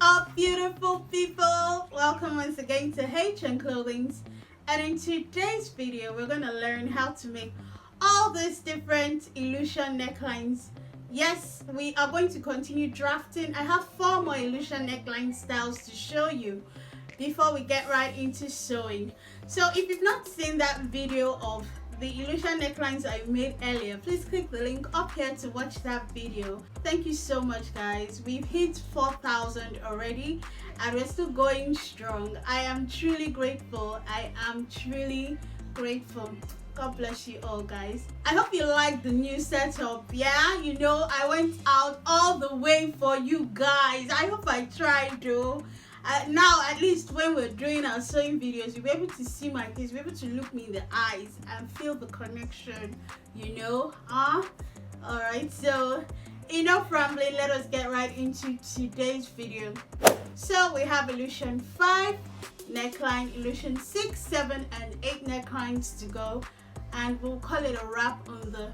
up, beautiful people? Welcome once again to Clothings, and in today's video we're going to learn how to make all these different illusion necklines. Yes, we are going to continue drafting. I have 4 more illusion neckline styles to show you before we get right into sewing. So if you've not seen that video of the illusion necklines I made earlier, please click the link up here to watch that video. Thank you so much, guys. We've hit 4,000 already and we're still going strong. I am truly grateful. God bless you all, guys. I hope you like the new setup. Yeah, you know, I went out all the way for you guys. I hope I tried though. Now, at least when we're doing our sewing videos, you'll be able to see my face, you'll be able to look me in the eyes and feel the connection, you know. Alright, so enough rambling, let us get right into today's video. So we have illusion 5 neckline, illusion 6, 7 and 8 necklines to go, and we'll call it a wrap on the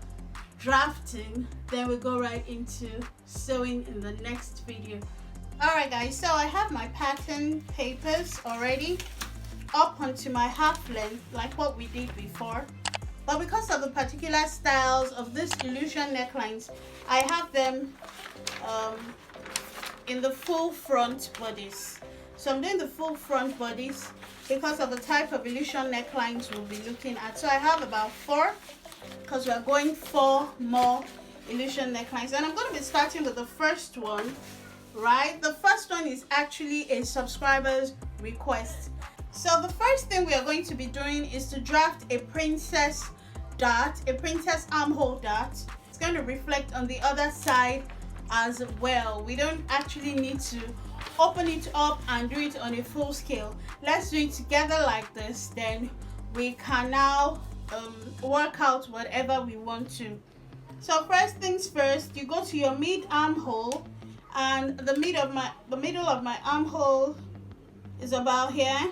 drafting. Then we'll go right into sewing in the next video. Alright guys, so I have my pattern papers already up onto my half length like what we did before, but because of the particular styles of this illusion necklines, I have them in the full front bodies. So I'm doing the full front bodies because of the type of illusion necklines we'll be looking at. So I have about 4 because we're going 4 more illusion necklines, and I'm going to be starting with the first one. Right, the first one is actually a subscriber's request. So the first thing we are going to be doing is to draft a princess dart, a princess armhole dart. It's going to reflect on the other side as well. We don't actually need to open it up and do it on a full scale. Let's do it together like this, then we can now work out whatever we want to. So first things first, you go to your mid armhole, and the middle of my armhole is about here.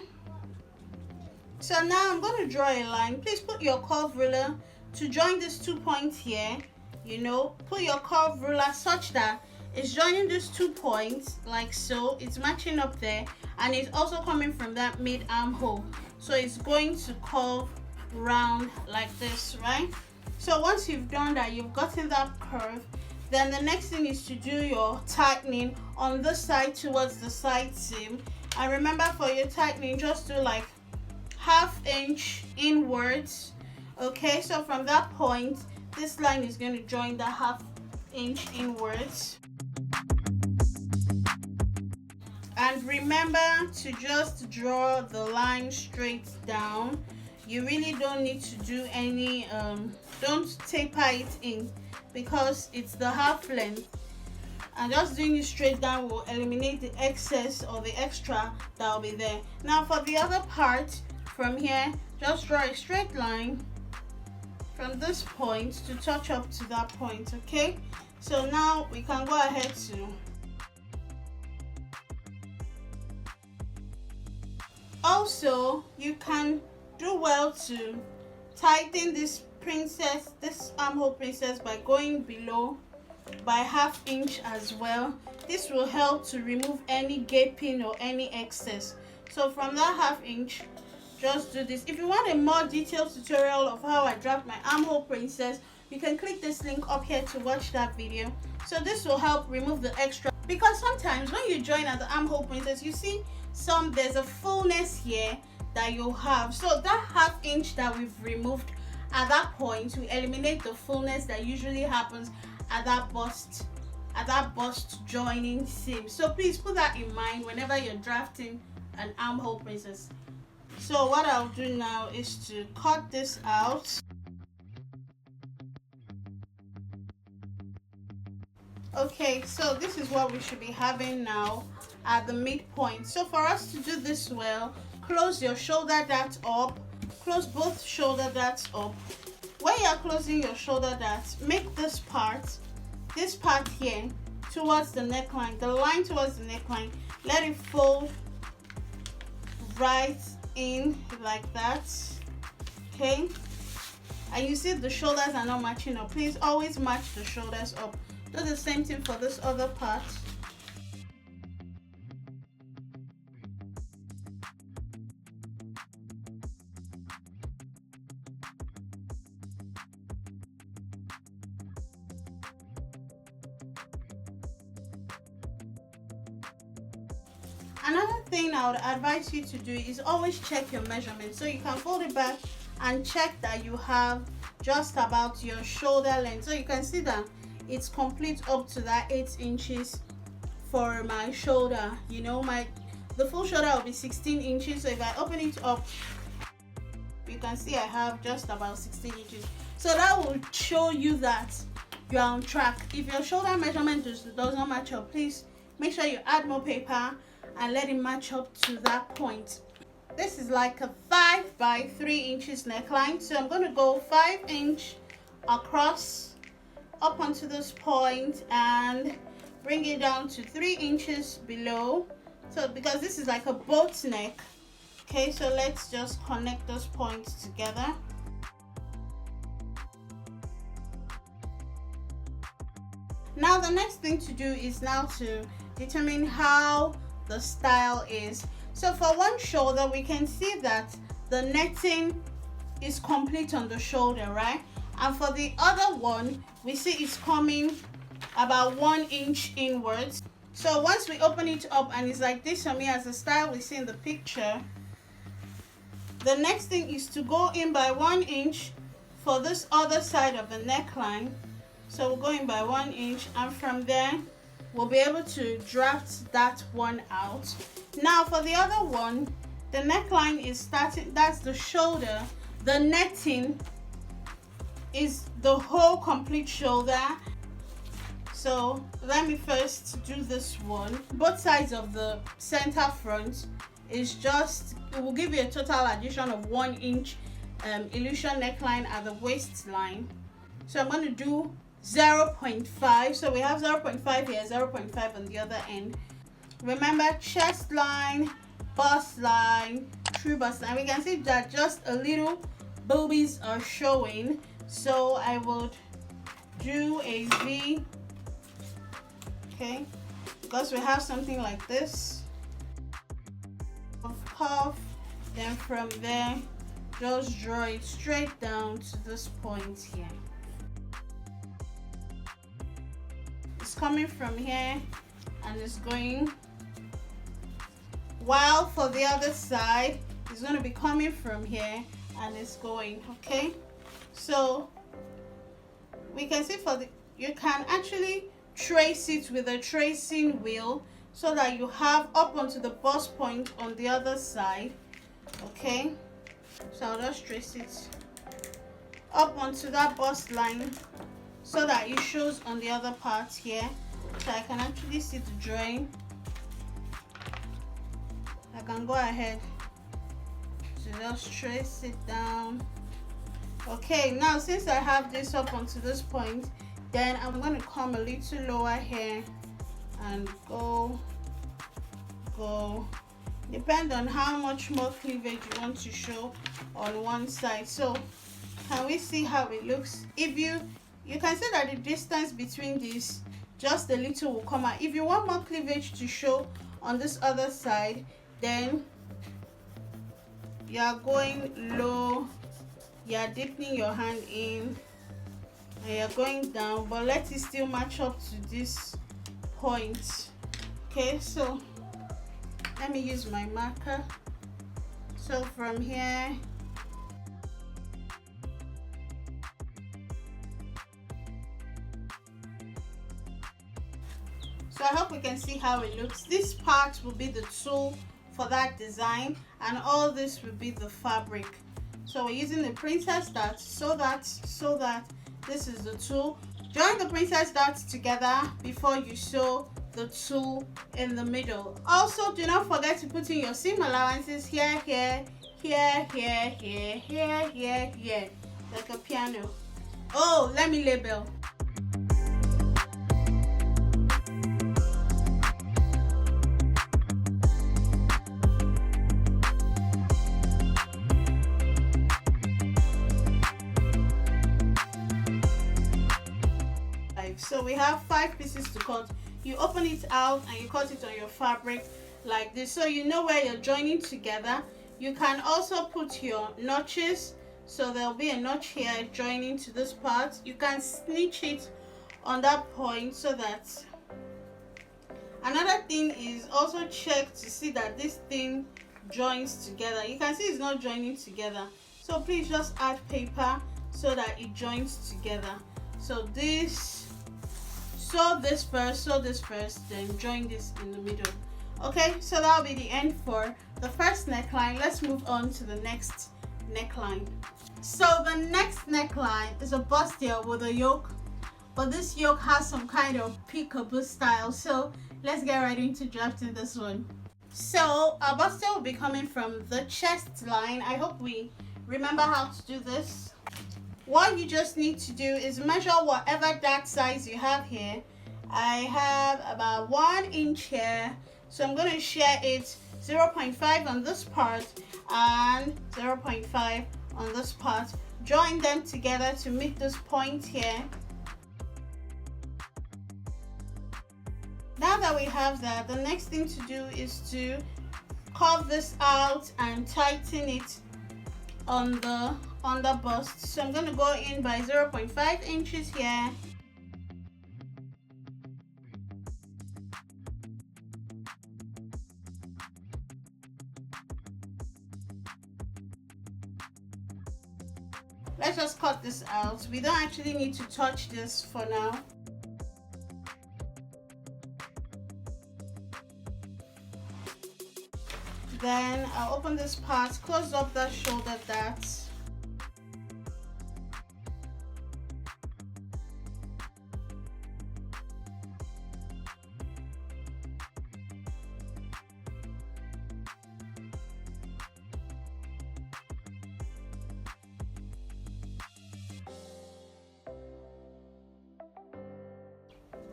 So now I'm going to draw a line. Please put your curve ruler to join these 2 points here. You know, put your curve ruler such that it's joining these 2 points like so. It's matching up there, and it's also coming from that mid armhole, so it's going to curve round like this, right? So once you've done that, you've gotten that curve, then the next thing is to do your tightening on this side towards the side seam. And remember, for your tightening, just do like 1/2 inch inwards. Okay, so from that point, this line is going to join the 1/2 inch inwards. And remember to just draw the line straight down. You really don't need to do any don't taper it in, because it's the half length, and just doing it straight down will eliminate the excess or the extra that will be there. Now for the other part, from here, just draw a straight line from this point to touch up to that point. Okay, so now we can go ahead to also, you can do well to tighten this armhole princess by going below by 1/2 inch as well. This will help to remove any gaping or any excess. So from that 1/2 inch, just do this. If you want a more detailed tutorial of how I draft my armhole princess, you can click this link up here to watch that video. So this will help remove the extra, because sometimes when you join at the armhole princess, you see there's a fullness here that you have. So that 1/2 inch that we've removed at that point will eliminate the fullness that usually happens at that bust joining seam. So please put that in mind whenever you're drafting an armhole princess. So what I'll do now is to cut this out. Okay, so this is what we should be having now at the midpoint. So for us to do this well, close your shoulder dart up. Close both shoulder darts up. When you're closing your shoulder darts, make this part here towards the neckline, the line towards the neckline, let it fold right in like that. Okay, and you see the shoulders are not matching up. Please always match the shoulders up. Do the same thing for this other part. Another thing I would advise you to do is always check your measurement. So you can fold it back and check that you have just about your shoulder length. So you can see that it's complete up to that 8 inches for my shoulder. You know, the full shoulder will be 16 inches. So if I open it up, you can see I have just about 16 inches. So that will show you that you're on track. If your shoulder measurement does not match up, please make sure you add more paper and let it match up to that point. This is like a 5 by 3 inches neckline. So I'm going to go 5 inch across up onto this point and bring it down to 3 inches below. So because this is like a boat neck. Okay, so let's just connect those points together. Now the next thing to do is now to determine how the style is. So for one shoulder, we can see that the netting is complete on the shoulder, right? And for the other one, we see it's coming about 1 inch inwards. So once we open it up and it's like this for me as the style we see in the picture, the next thing is to go in by 1 inch for this other side of the neckline. So we're going by 1 inch, and from there we'll be able to draft that one out. Now for the other one, the neckline is starting, that's the shoulder. The netting is the whole complete shoulder. So let me first do this one. Both sides of the center front is just, it will give you a total addition of 1 inch illusion neckline at the waistline. So I'm going to do 0.5. So we have 0.5 here, 0.5 on the other end. Remember, chest line, bust line, true bust line. We can see that just a little boobies are showing. So I would do a V. Okay, because we have something like this of cuff, then from there just draw it straight down to this point here. It's coming from here and it's going, while for the other side it's going to be coming from here and it's going. Okay, so we can see for the, you can actually trace it with a tracing wheel so that you have up onto the bust point on the other side. Okay, so I'll just trace it up onto that bust line so that it shows on the other part here, so I can actually see the drawing. I can go ahead to just trace it down. Okay, now since I have this up onto this point, then I'm going to come a little lower here and go. Depend on how much more cleavage you want to show on one side. So can we see how it looks? If you can see that the distance between these, just a little will come out. If you want more cleavage to show on this other side, then you are going low, you are dipping your hand in and you're going down, but let it still match up to this point. Okay, so let me use my marker. So from here, so I hope we can see how it looks. This part will be the tool for that design, and all this will be the fabric. So we're using the princess dart so that this is the tool. Join the princess darts together before you sew the tool in the middle. Also, do not forget to put in your seam allowances here, here, here, here, here, here, here, here, like a piano. Oh, let me label. So we have 5 pieces to cut. You open it out and you cut it on your fabric like this, so you know where you're joining together. You can also put your notches, so there'll be a notch here joining to this part. You can snitch it on that point so that Another thing is also check to see that this thing joins together. You can see it's not joining together, so please just add paper so that it joins together. So this, sew this first, then join this in the middle. Okay, so that'll be the end for the first neckline. Let's move on to the next neckline. So the next neckline is a bustier with a yoke, but this yoke has some kind of peekaboo style. So let's get right into drafting this one. So our bustier will be coming from the chest line. I hope we remember how to do this. What you just need to do is measure whatever dart size you have here. I have about 1 inch here, so I'm going to share it 0.5 on this part and 0.5 on this part. Join them together to meet this point here. Now that we have that, the next thing to do is to curve this out and tighten it on the bust. So I'm going to go in by 0.5 inches here. Let's just cut this out. We don't actually need to touch this for now. Then I'll open this part, close up that shoulder dart.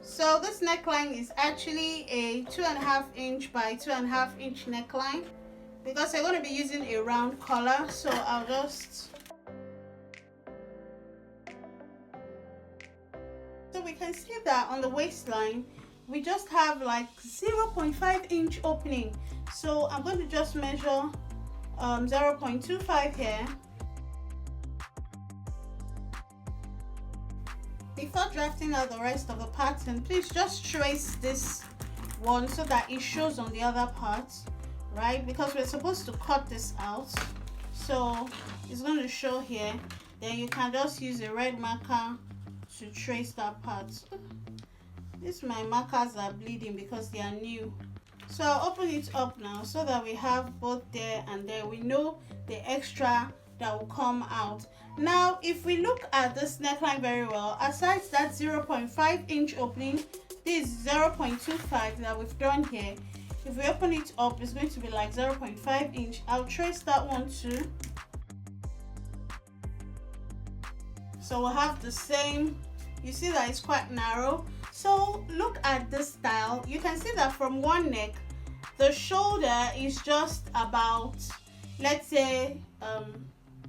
So this neckline is actually a 2.5 inch by 2.5 inch neckline, because I'm going to be using a round collar. So I'll just, so we can see that on the waistline we just have like 0.5 inch opening. So I'm going to just measure 0.25 here. Before drafting out the rest of the pattern, please just trace this one so that it shows on the other part, right? Because we're supposed to cut this out, so it's going to show here. Then you can just use a red marker to trace that part. My markers are bleeding because they are new. So I'll open it up now so that we have both there and there. We know the extra that will come out. Now if we look at this neckline very well, aside that 0.5 inch opening, this 0.25 that we've done here, if we open it up, it's going to be like 0.5 inch. I'll trace that one too. So we'll have the same. You see that it's quite narrow. So look at this style. You can see that from one neck, the shoulder is just about, let's say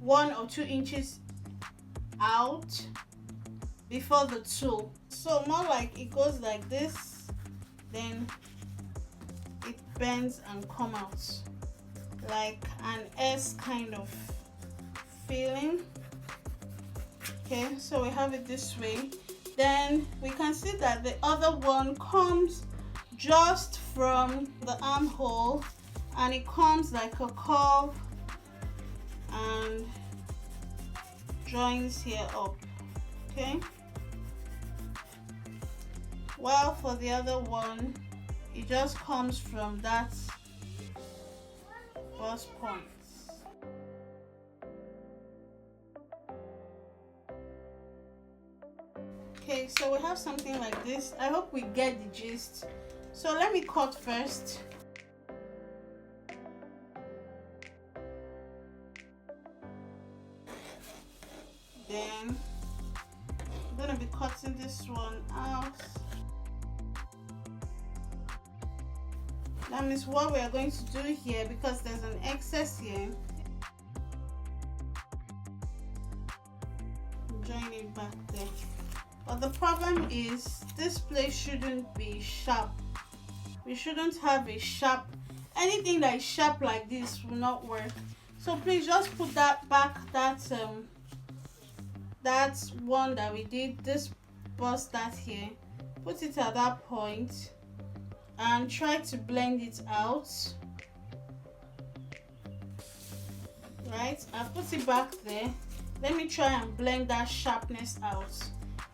1 or 2 inches out before the toe. So more like it goes like this, then it bends and come out like an S kind of feeling. Okay, so we have it this way. Then we can see that the other one comes just from the armhole and it comes like a curve and joins here up. Okay, while for the other one it just comes from that bust point. Okay, so we have something like this. I hope we get the gist. So let me cut first. Then I'm going to be cutting this one out. That means what we are going to do here, because there's an excess here, join it back there. But the problem is this place shouldn't be sharp. We shouldn't have a sharp, anything that is sharp like this will not work. So please just put that back, that's one that we did, this bust that here, put it at that point and try to blend it out. Right, I put it back there. Let me try and blend that sharpness out.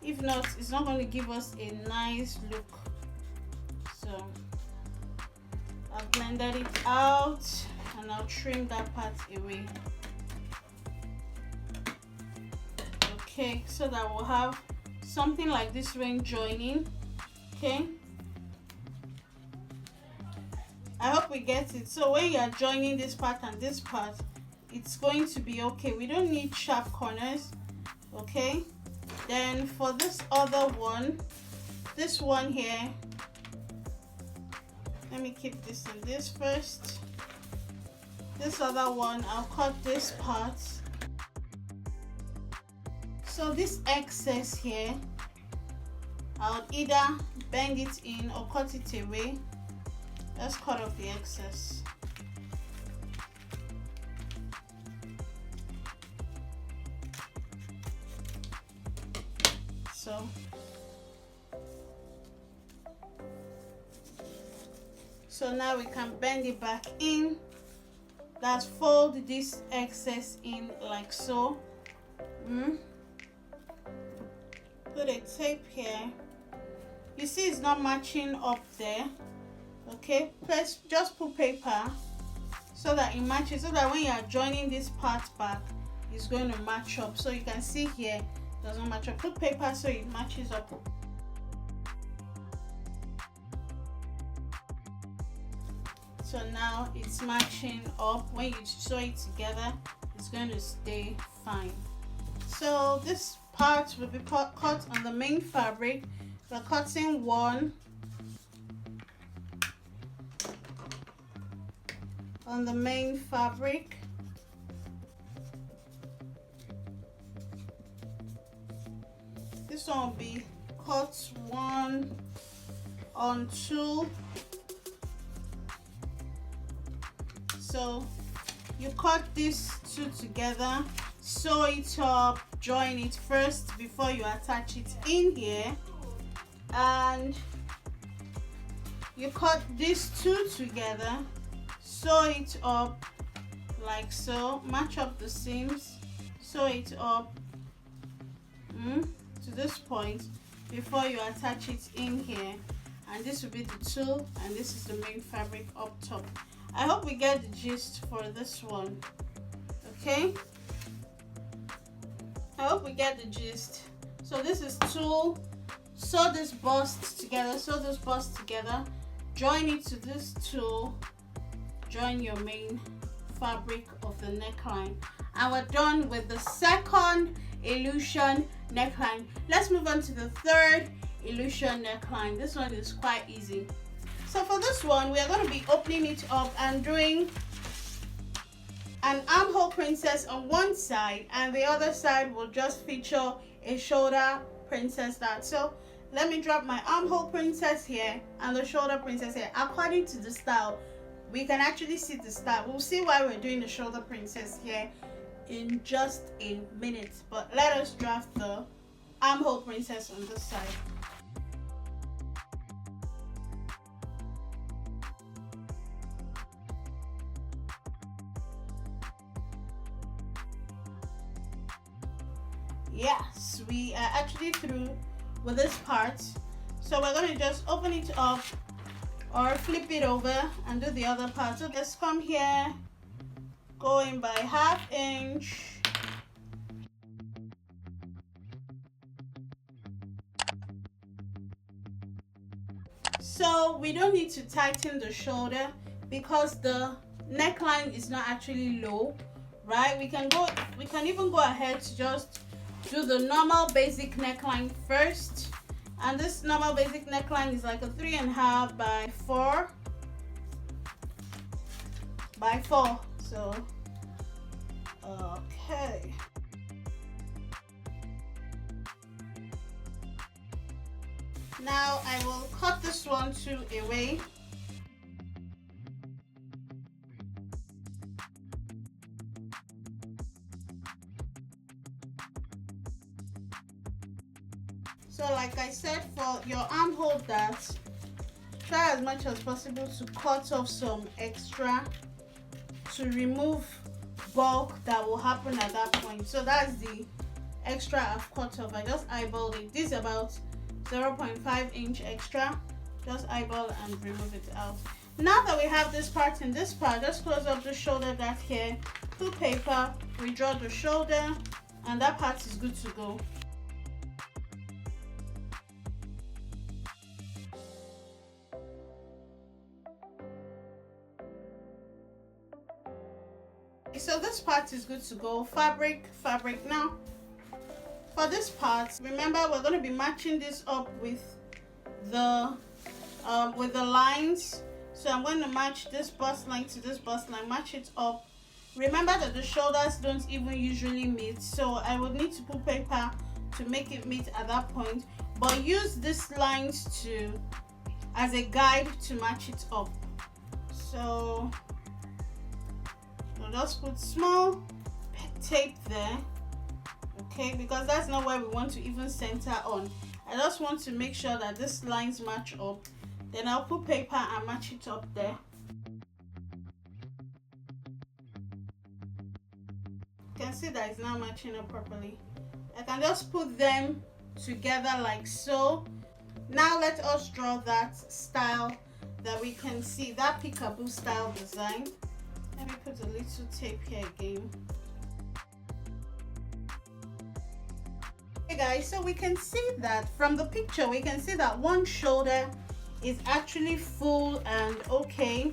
If not, it's not going to give us a nice look. So I've blended it out and I'll trim that part away. Okay, so that we'll have something like this when joining. Okay, I hope we get it. So when you are joining this part and this part, it's going to be okay. We don't need sharp corners. Okay, then for this other one, this one here, let me keep this in this first. This other one, I'll cut this part. So this excess here, I'll either bend it in or cut it away. Let's cut off the excess. So now we can bend it back in. That's fold this excess in like so. Put a tape here. You see it's not matching up there. Okay, let's just put paper so that it matches, so that when you are joining this part back, it's going to match up. So you can see here it doesn't match up. Put paper so it matches up. So now it's matching up. When you sew it together, it's going to stay fine. So this part will be cut on the main fabric. We're cutting one on the main fabric. This one will be cut one on two. So you cut these two together, sew it up, join it first before you attach it in here, and you cut these two together, sew it up like so, match up the seams, sew it up to this point before you attach it in here. And this will be the tulle, and this is the main fabric up top. I hope we get the gist for this one. Okay, I hope we get the gist. So this is tulle. Sew this bust together, sew this bust together, join it to this tulle, join your main fabric of the neckline, and we're done with the second illusion neckline. Let's move on to the third illusion neckline. This one is quite easy. So for this one, we are going to be opening it up and doing an armhole princess on one side, and the other side will just feature a shoulder princess dart. So let me drop my armhole princess here and the shoulder princess here. According to the style, we can actually see the style. We'll see why we're doing the shoulder princess here in just a minute, but let us draft the armhole princess on this side. Yes, we are actually through with this part, so we're going to just open it up or flip it over and do the other part. So let's come here, going by 1/2 inch. So we don't need to tighten the shoulder because the neckline is not actually low, right? We can even go ahead to just do the normal basic neckline first, and this normal basic neckline is like a 3.5 by 4 by 4. So okay, now I will cut this one to away. So like I said, for your armhole dart, try as much as possible to cut off some extra to remove bulk that will happen at that point. So that's the extra I've cut off. I just eyeballed it. This is about 0.5 inch extra. Just eyeball and remove it out. Now that we have this part in this part, just close up the shoulder dart here, put paper, redraw the shoulder, and that part is good to go. So this part is good to go. Fabric. Now for this part, remember we're going to be matching this up with the lines. So I'm going to match this bust line to this bust line, match it up. Remember that the shoulders don't even usually meet, so I would need to put paper to make it meet at that point, but use these lines as a guide to match it up. So we'll just put small tape there, okay, because that's not where we want to even center on. I just want to make sure that these lines match up. Then I'll put paper and match it up there. You can see that it's now matching up properly. I can just put them together like so. Now let us draw that style that we can see, that peekaboo style design. Let me put a little tape here again. Okay guys, so we can see that from the picture, we can see that one shoulder is actually full and okay,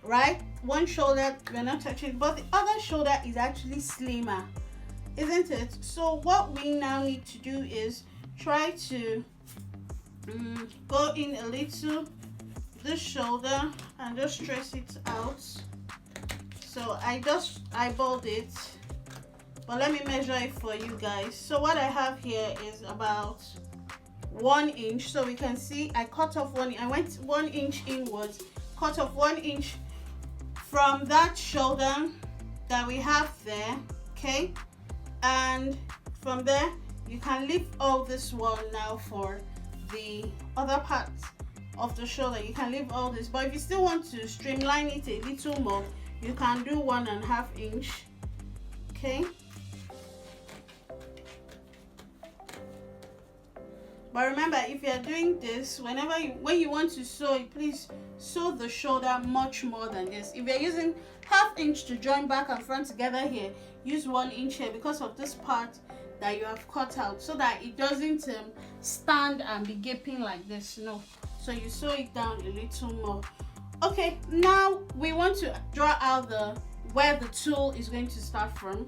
right? One shoulder we're not touching, but the other shoulder is actually slimmer, isn't it? So what we now need to do is try to go in a little this shoulder and just trace it out. So I just eyeballed it, but let me measure it for you guys. So what I have here is about 1 inch. So we can see I cut off I went 1 inch inwards, cut off 1 inch from that shoulder that we have there, okay? And from there you can leave all this one. Now for the other part of the shoulder, you can leave all this, but if you still want to streamline it a little more, you can do 1.5 inch, okay? But remember, if you are doing this, when you want to sew it, please sew the shoulder much more than this. If you're using 1/2 inch to join back and front together here, use 1 inch here because of this part that you have cut out, so that it doesn't stand and be gaping like this. No, so you sew it down a little more. Okay, now we want to draw out where the tool is going to start from.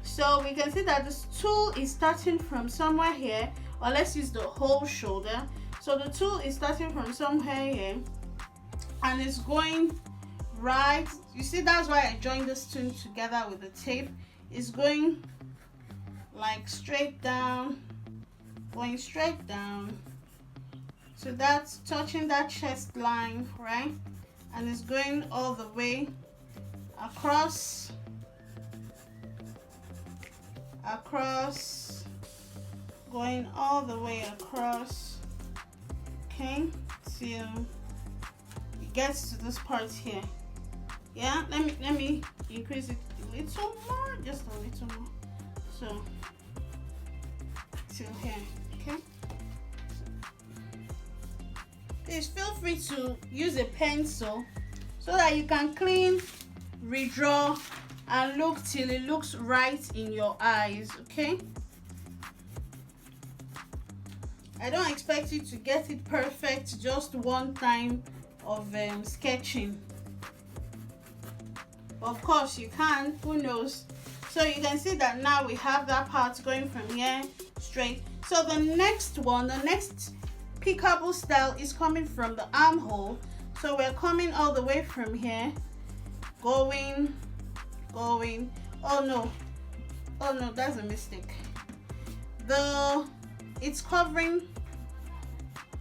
So we can see that this tool is starting from somewhere here, or let's use the whole shoulder. So the tool is starting from somewhere here and it's going right. You see, that's why I joined this two together with the tape. It's going like straight down, going straight down. So that's touching that chest line, right? And it's going all the way across, going all the way across, okay, till it gets to this part here. Yeah, let me increase it a little more, just a little more, so till here, okay. Please feel free to use a pencil so that you can clean, redraw, and look till it looks right in your eyes, okay? I don't expect you to get it perfect just one time of sketching. Of course you can, who knows? So you can see that now we have that part going from here straight. So the next one, the next peekaboo style is coming from the armhole. So we're coming all the way from here, going. Oh no, that's a mistake. It's covering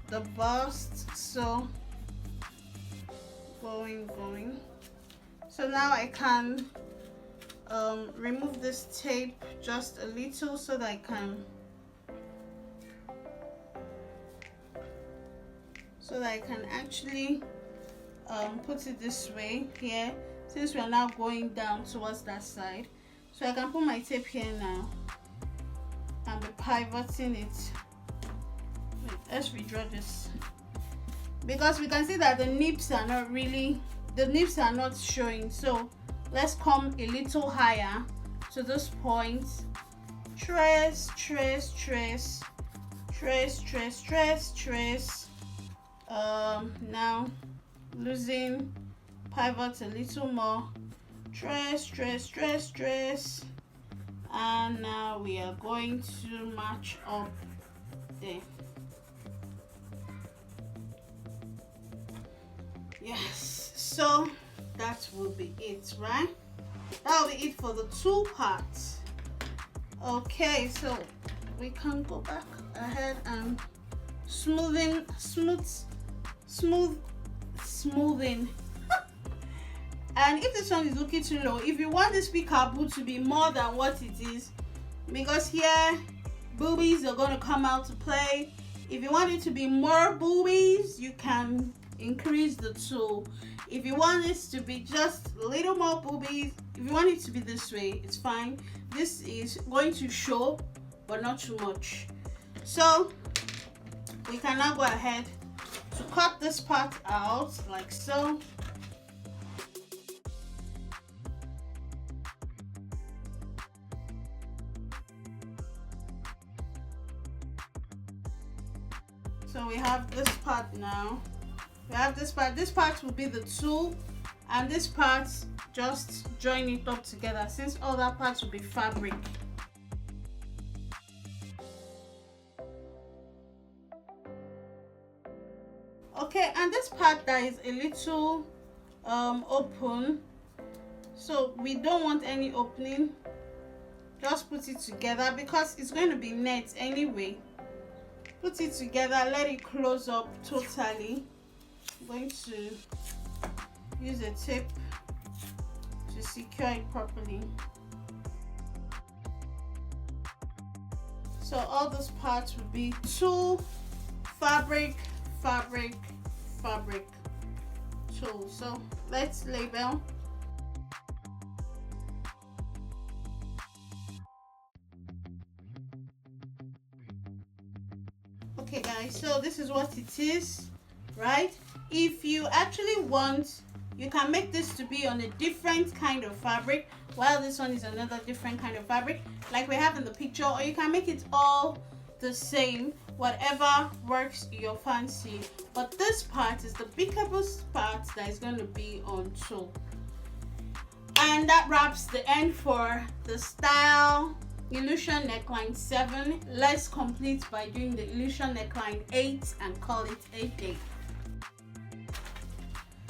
the bust, so going. So now I can remove this tape just a little so that I can so that I can actually put it this way here, since we are now going down towards that side. So I can put my tape here now and be pivoting it. Wait, let's redraw this, because we can see that the nips are not showing. So let's come a little higher to this point. Trace, trace, trace, trace, trace, trace, trace. Now losing, pivot a little more, trace, trace, trace, trace, and now we are going to match up there. Yes, so that will be it, right? That will be it for the two parts. Okay, so we can go back ahead and smoothing. And if this one is looking too low, if you want this peekaboo to be more than what it is, because here boobies are going to come out to play, if you want it to be more boobies, you can increase the tool. If you want this to be just a little more boobies, if you want it to be this way, it's fine. This is going to show, but not too much. So we can now go ahead to cut this part out like so. So we have this part now. We have this part. This part will be the tool, and this part, just join it up together, since all that parts will be fabric. Okay, and this part that is a little open, so we don't want any opening. Just put it together, because it's going to be net anyway. Put it together, let it close up totally. I'm going to use a tape to secure it properly. So all those parts will be tool, fabric, fabric, fabric, tool. So let's label. Okay guys, so this is what it is, right? If you actually want, you can make this to be on a different kind of fabric, while this one is another different kind of fabric like we have in the picture, or you can make it all the same, whatever works your fancy. But this part is the pickable part that is going to be on tool. And that wraps the end for the style Illusion neckline 7. Let's complete by doing the illusion neckline 8 and call it a day.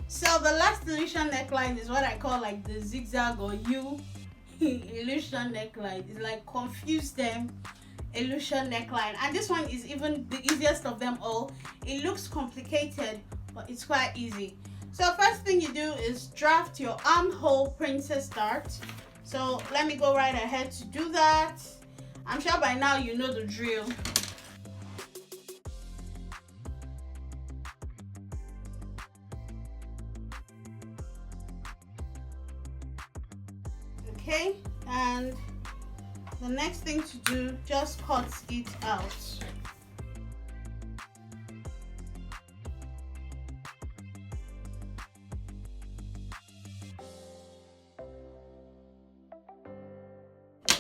So the last illusion neckline is what I call like the zigzag or U illusion neckline. It's like confuse them illusion neckline, and this one is even the easiest of them all. It looks complicated, but it's quite easy. So first thing you do is draft your armhole princess dart. So let me go right ahead to do that. I'm sure by now you know the drill. Okay, and the next thing to do, just cut it out.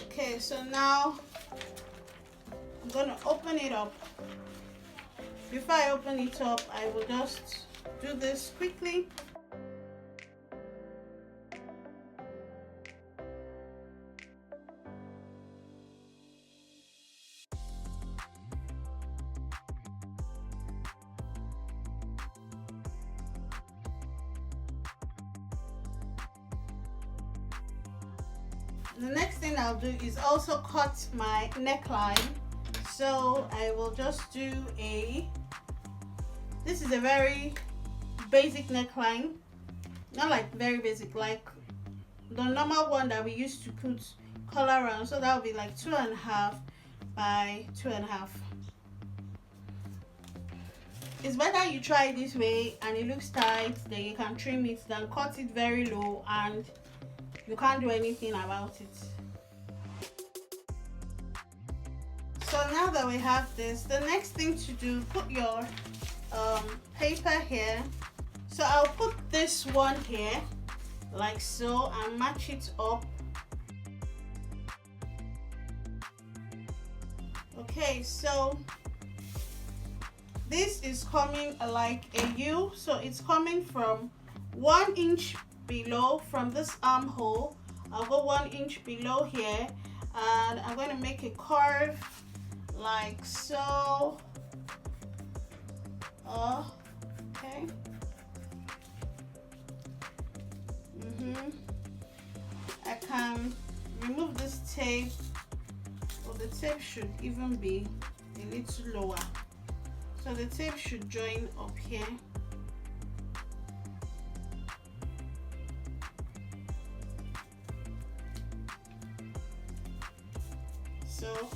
Okay, so now I'm gonna open it up. Before I open it up, I will just do this quickly. The next thing I'll do is also cut my neckline. So I will just do this is a very basic neckline, not like very basic, like the normal one that we used to put collar around. So that will be like 2.5 by 2.5. it's better you try it this way and it looks tight, then you can trim it, than cut it very low and you can't do anything about it. So now that we have this, the next thing to do, put your paper here. So I'll put this one here like so and match it up. Okay, so this is coming like a U, so it's coming from 1 inch below from this armhole. I'll go 1 inch below here and I'm going to make a curve like so. Okay. I can remove this tape, or the tape should even be a little lower, so the tape should join up here. So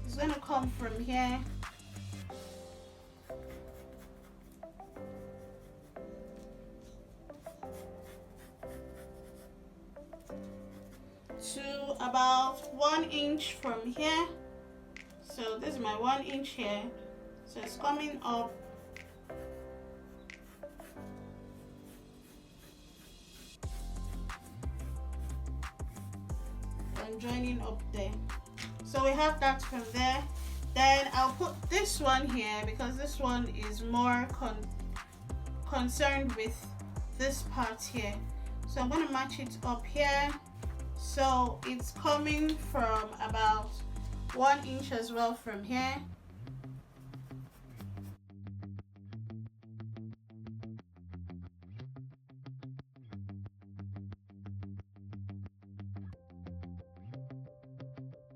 it's going to come from here to about 1 inch from here. So this is my 1 inch here, so it's coming up and joining up there. So we have that from there. Then I'll put this one here because this one is more concerned with this part here. So I'm going to match it up here. So it's coming from about 1 inch as well from here.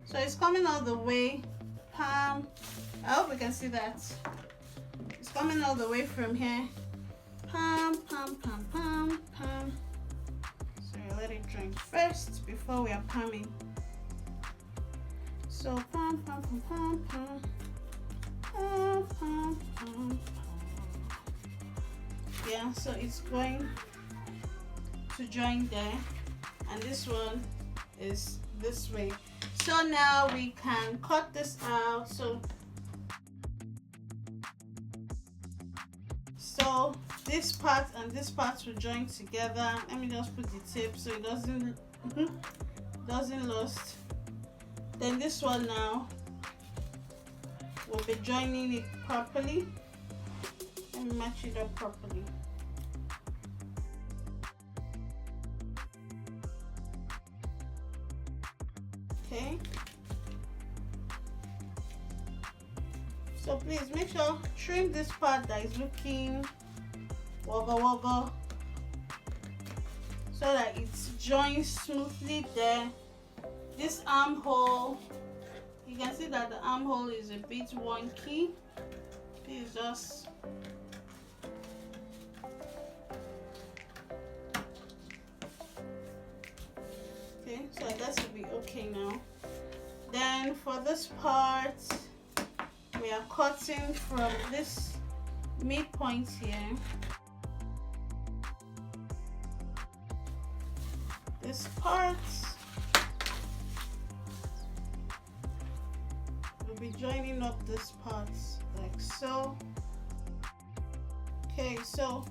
So it's coming all the way, palm. I hope we can see that. It's coming all the way from here. Palm, palm, palm, palm, palm. So let it dry first before we are palming. So palm, palm, palm, palm, palm, palm, palm, palm. Yeah, so it's going to join there, and this one is this way. So now we can cut this out. So this part and this part will join together. Let me just put the tape so it doesn't lost. Then this one now will be joining it properly. Let me match it up properly. Okay. So please make sure trim this part that is looking woggle so that it joins smoothly there. This armhole, you can see that the armhole is a bit wonky. Please just okay, so that should be okay now. Then for this part, we are cutting from this midpoint here. This part will be joining up this part like so. Okay, so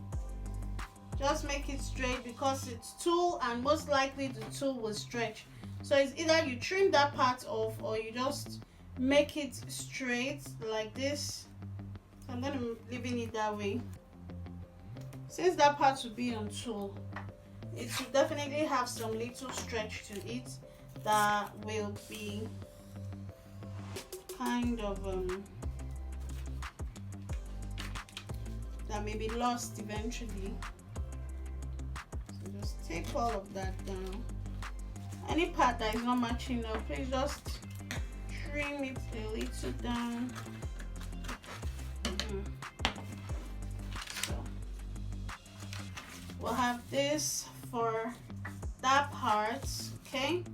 just make it straight because it's tool and most likely the tool will stretch. So it's either you trim that part off or you just make it straight like this. So I'm going to leaving it that way. Since that part will be on tool, it should definitely have some little stretch to it that will be kind of that may be lost eventually. So just take all of that down. Any part that is not matching up, please just trim it a little down. So we'll have this for that part, okay?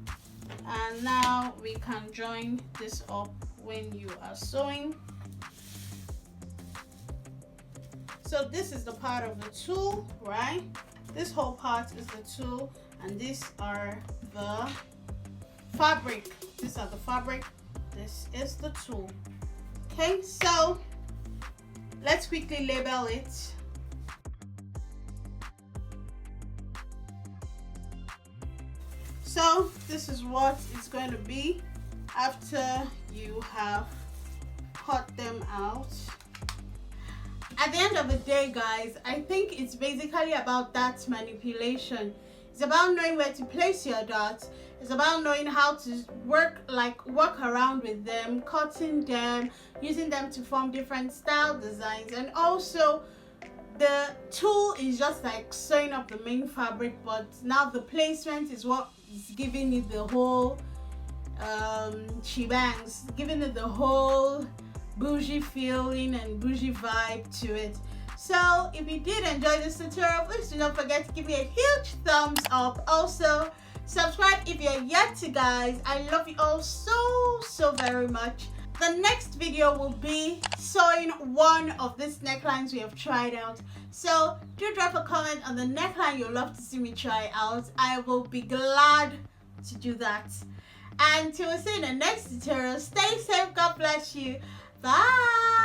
And now we can join this up when you are sewing. So this is the part of the tool, right? This whole part is the tool, and these are the fabric. These are the fabric. This is the tool. Okay, so let's quickly label it. So this is what it's going to be after you have cut them out. At the end of the day, guys, I think it's basically about that manipulation. It's about knowing where to place your dots. It's about knowing how to work around with them, cutting them, using them to form different style designs. And also the tool is just like sewing up the main fabric, but now the placement is what is giving it the whole shebangs, giving it the whole bougie feeling and bougie vibe to it. So if you did enjoy this tutorial, please do not forget to give me a huge thumbs up. Also subscribe if you're yet to, guys. I love you all so very much. The next video will be sewing one of these necklines we have tried out. So do drop a comment on the neckline you'd love to see me try out. I will be glad to do that. And till we see you in the next tutorial, stay safe, God bless you. Bye.